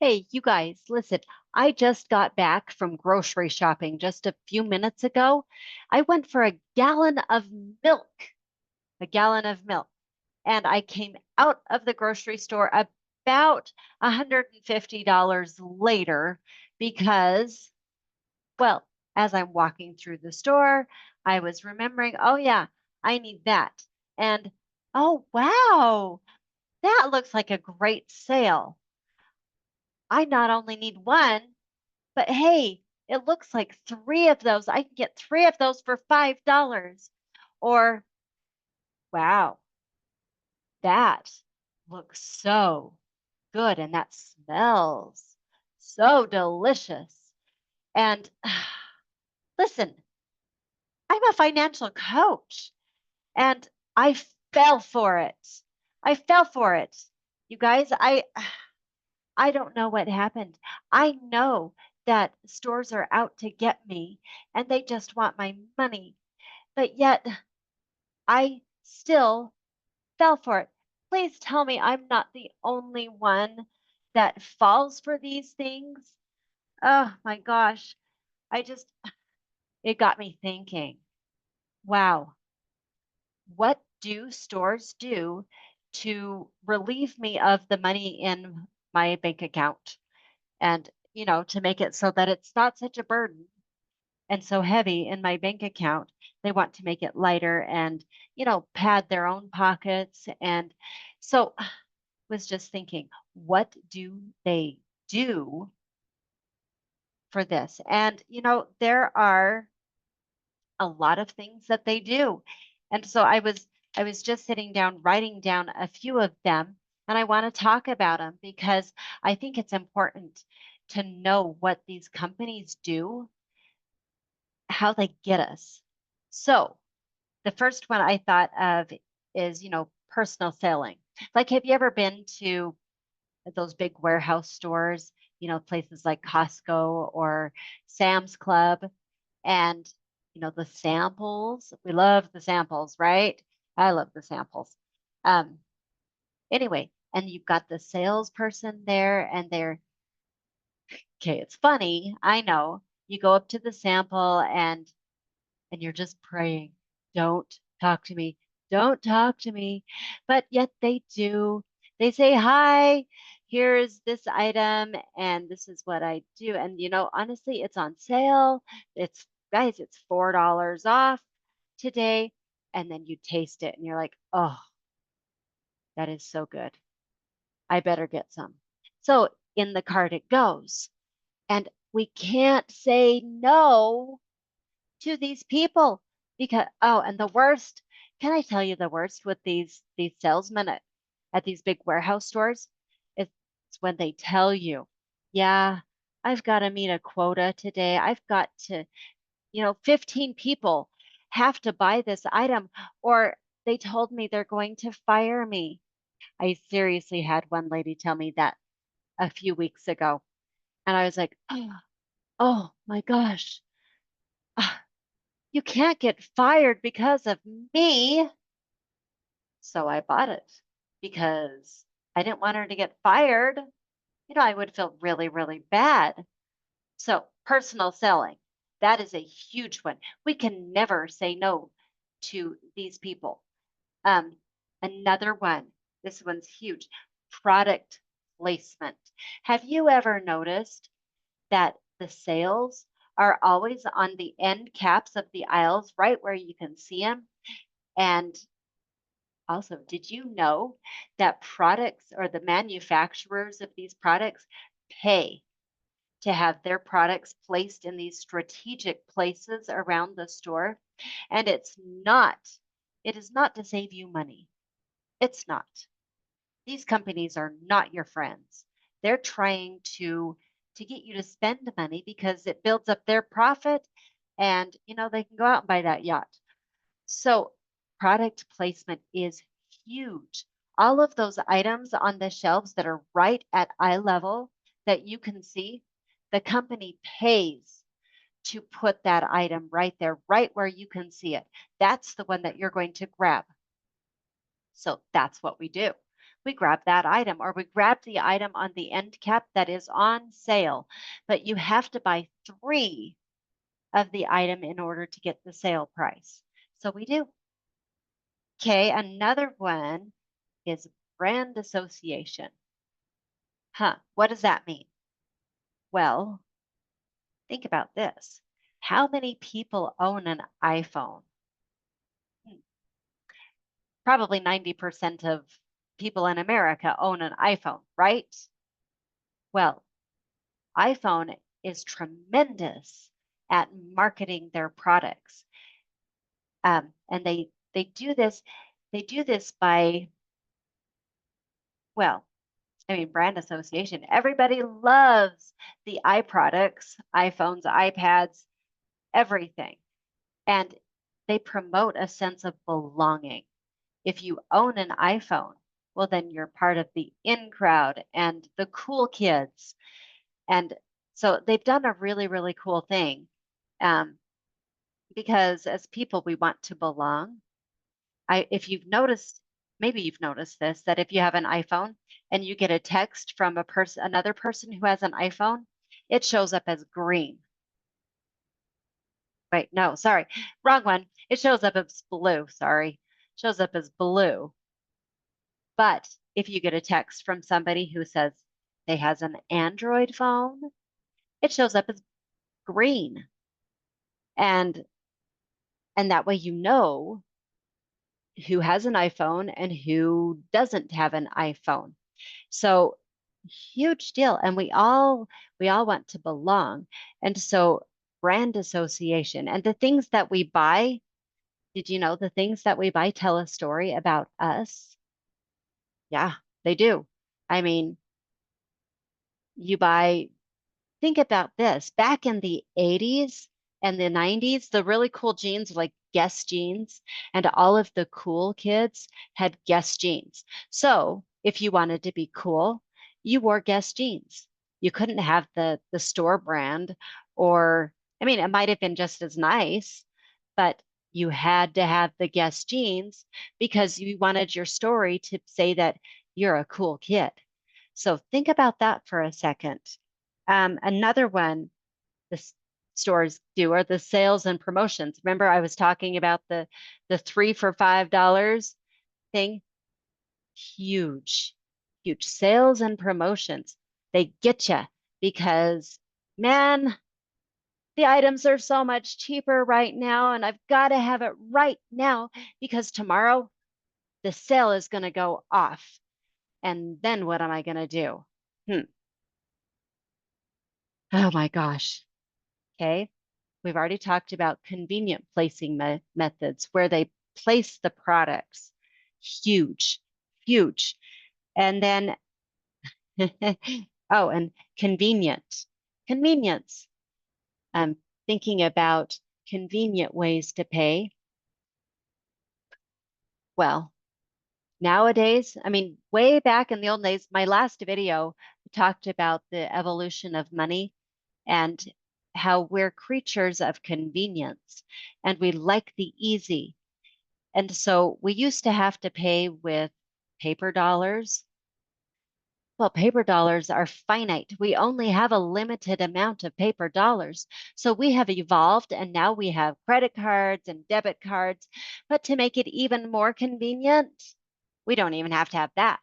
Hey, you guys, listen, I just got back from grocery shopping just a few minutes ago. I went for milk, a gallon of milk, and I came out of the grocery store about $150 later because, well, as I'm walking through the store, I was remembering, oh yeah, I need that. And oh wow, that looks like a great sale. I not only need one, but hey, it looks like three of those. I can get three of those for $5. Or, wow, that looks so good and that smells so delicious. And listen, I'm a financial coach and I fell for it. I fell for it. You guys, I don't know what happened. I know that stores are out to get me and they just want my money, but yet I still fell for it. Please tell me I'm not the only one that falls for these things. Oh my gosh. I just, it got me thinking, wow, what do stores do to relieve me of the money in my bank account? And, to make it so that it's not such a burden and so heavy in my bank account. They want to make it lighter and, pad their own pockets. And so was just thinking, what do they do for this? And, there are a lot of things that they do. And so I was just sitting down writing down a few of them and I want to talk about them because I think it's important to know what these companies do, how they get us. So, the first one I thought of is, personal selling. Like, have you ever been to those big warehouse stores, places like Costco or Sam's Club, and, the samples? We love the samples, right? I love the samples. Um, anyway, and you've got the salesperson there, and they're okay. It's funny, I know. You go up to the sample, and you're just praying, don't talk to me, don't talk to me. But yet they do. They say, hi, here's this item, and this is what I do. And, honestly, it's on sale. Guys, it's $4 off today. And then you taste it and you're like, oh, that is so good. I better get some. So in the cart it goes. And we can't say no to these people because and the worst, can I tell you the worst with these salesmen at these big warehouse stores? It's when they tell you, yeah, I've got to meet a quota today. I've got to, 15 people have to buy this item, or they told me they're going to fire me. I seriously had one lady tell me that a few weeks ago, and I was like, oh my gosh. You can't get fired because of me. So I bought it because I didn't want her to get fired. I would feel really, really bad. So personal selling, that is a huge one. We can never say no to these people. Um, Another one, this one's huge, product placement. Have you ever noticed that the sales are always on the end caps of the aisles, right where you can see them? And also, did you know that products or the manufacturers of these products pay to have their products placed in these strategic places around the store? And it is not to save you money. It's not. These companies are not your friends. They're trying to get you to spend money because it builds up their profit and they can go out and buy that yacht. So product placement is huge. All of those items on the shelves that are right at eye level that you can see, the company pays to put that item right there, right where you can see it. That's the one that you're going to grab. So that's what we do. we grab that item, or we grab the item on the end cap that is on sale, but you have to buy 3 of the item in order to get the sale price. So we do. Okay, another one is brand association. What does that mean? Well, think about this. How many people own an iPhone? Probably 90% of people in America own an iPhone, right? Well, iPhone is tremendous at marketing their products. And they do this by, well, I mean, brand association. Everybody loves the iProducts, iPhones, iPads, everything. And they promote a sense of belonging. If you own an iPhone, well, then you're part of the in crowd and the cool kids. And so they've done a really, really cool thing. Because as people, we want to belong. If you've noticed, maybe you've noticed this, that if you have an iPhone and you get a text from another person who has an iPhone, it shows up as green. Wait, no, sorry, wrong one. It shows up as blue, sorry. Shows up as blue. But if you get a text from somebody who says they has an Android phone, it shows up as green. And that way you know who has an iPhone and who doesn't have an iPhone. So huge deal. And we all want to belong. And so brand association and the things that we buy, did you know the things that we buy tell a story about us? Yeah, they do. I mean, you buy, think about this. Back in the 80s and the 90s, the really cool jeans like Guess jeans, and all of the cool kids had Guess jeans. So if you wanted to be cool, you wore Guess jeans. You couldn't have the store brand, or I mean, it might have been just as nice, but you had to have the Guess jeans because you wanted your story to say that you're a cool kid. So think about that for a second. Another one the stores do are the sales and promotions. Remember, I was talking about the 3 for $5 thing? Huge, huge sales and promotions. They get you because, man, the items are so much cheaper right now, and I've got to have it right now because tomorrow the sale is going to go off. And then what am I going to do? Oh my gosh. Okay. We've already talked about convenient placing methods where they place the products. Huge, huge. And then, oh, and convenient. Convenience. I'm thinking about convenient ways to pay. Well, nowadays, I mean, way back in the old days, my last video talked about the evolution of money and how we're creatures of convenience and we like the easy. And so we used to have to pay with paper dollars. Well, paper dollars are finite. We only have a limited amount of paper dollars. So we have evolved and now we have credit cards and debit cards. But to make it even more convenient, we don't even have to have that.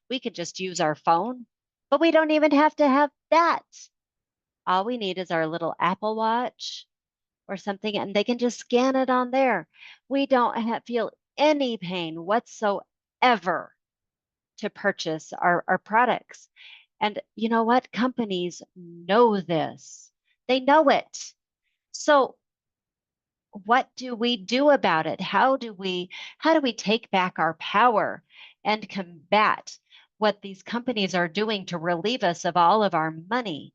We could just use our phone, but we don't even have to have that. All we need is our little Apple Watch or something, and they can just scan it on there. We don't feel any pain whatsoever to purchase our products. And you know what? Companies know this. They know it. So what do we do about it? How do we take back our power and combat what these companies are doing to relieve us of all of our money?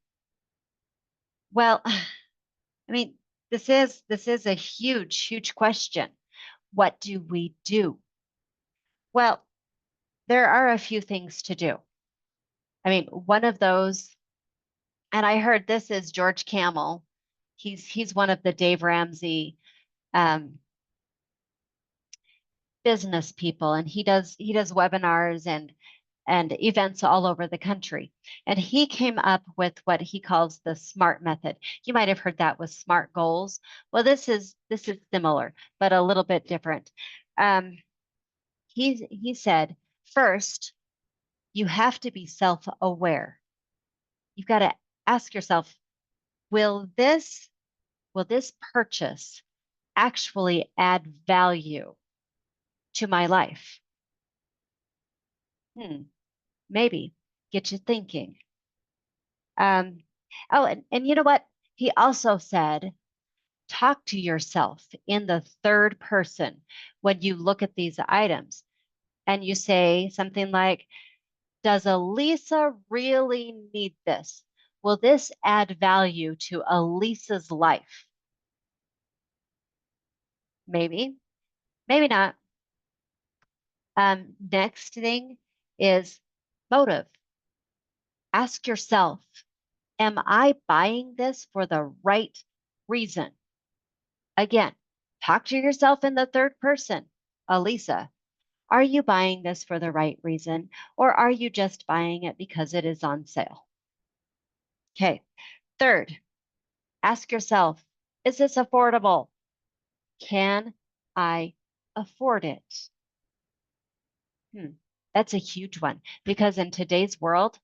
Well, I mean, this is a huge, huge question. What do we do? Well, there are a few things to do. I mean, one of those, and I heard this is George Camel. He's one of the Dave Ramsey um, business people, and he does webinars, and and events all over the country. And he came up with what he calls the SMART method. You might have heard that with SMART goals. Well, this is similar, but a little bit different. He said, first, you have to be self-aware. You've got to ask yourself, will this purchase actually add value to my life? Maybe. Get you thinking. Oh, and you know what? He also said, talk to yourself in the third person when you look at these items. And you say something like, does Elisa really need this? Will this add value to Elisa's life? Maybe, maybe not. Next thing is motive. Ask yourself, am I buying this for the right reason? Again, talk to yourself in the third person. Elisa, are you buying this for the right reason, or are you just buying it because it is on sale? Okay. Third, ask yourself, is this affordable? Can I afford it? That's a huge one because in today's world,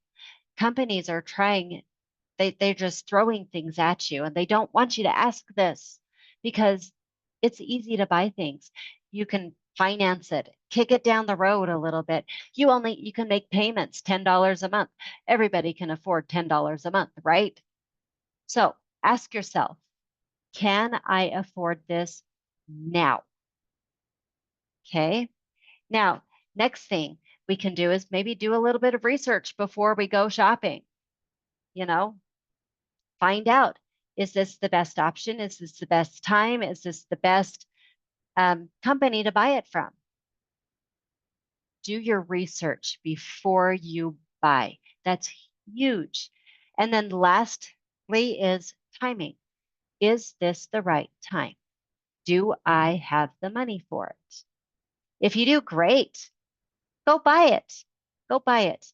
companies are trying, they're just throwing things at you and they don't want you to ask this because it's easy to buy things. You can finance it, kick it down the road a little bit. You can make payments $10 a month. Everybody can afford $10 a month, right? So ask yourself, can I afford this now? Okay. Now, next thing we can do is maybe do a little bit of research before we go shopping. You know, find out, is this the best option? Is this the best time? Is this the best company to buy it from? Do your research before you buy. That's huge. And then lastly is timing. Is this the right time? Do I have the money for it? If you do, great. Go buy it. Go buy it.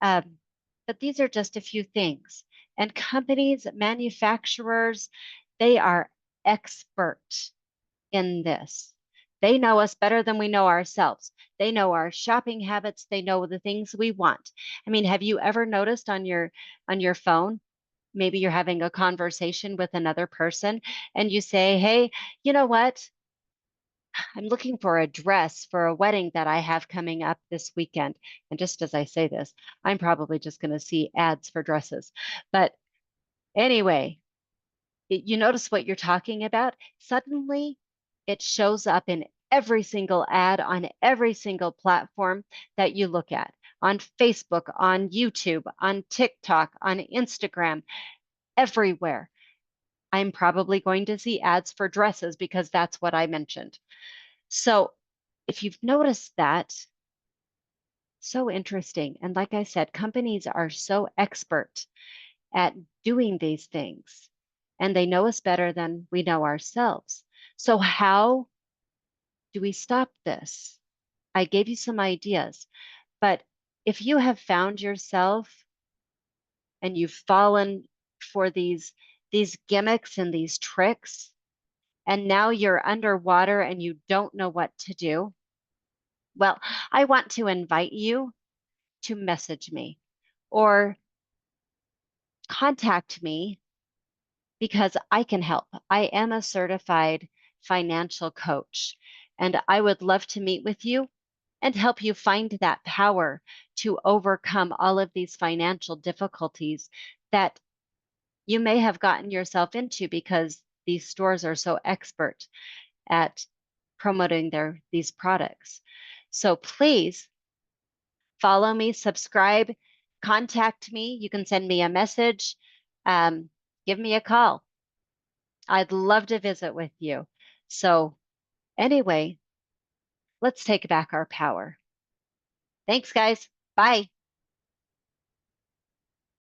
But these are just a few things. And companies, manufacturers, they are expert in this. They know us better than we know ourselves. They know our shopping habits. They know the things we want. I mean, have you ever noticed on your phone, maybe you're having a conversation with another person and you say, hey, you know what? I'm looking for a dress for a wedding that I have coming up this weekend. And just as I say this, I'm probably just going to see ads for dresses. But anyway, you notice what you're talking about? Suddenly, it shows up in every single ad on every single platform that you look at, on Facebook, on YouTube, on TikTok, on Instagram, everywhere. I'm probably going to see ads for dresses because that's what I mentioned. So if you've noticed that, so interesting. And like I said, companies are so expert at doing these things, and they know us better than we know ourselves. So how do we stop this? I gave you some ideas, but if you have found yourself and you've fallen for these gimmicks and these tricks, and now you're underwater and you don't know what to do, well, I want to invite you to message me or contact me because I can help. I am a certified financial coach, and I would love to meet with you and help you find that power to overcome all of these financial difficulties that you may have gotten yourself into because these stores are so expert at promoting these products. So please follow me, subscribe, contact me. You can send me a message, um, give me a call. I'd love to visit with you. So anyway, let's take back our power. Thanks, guys. Bye.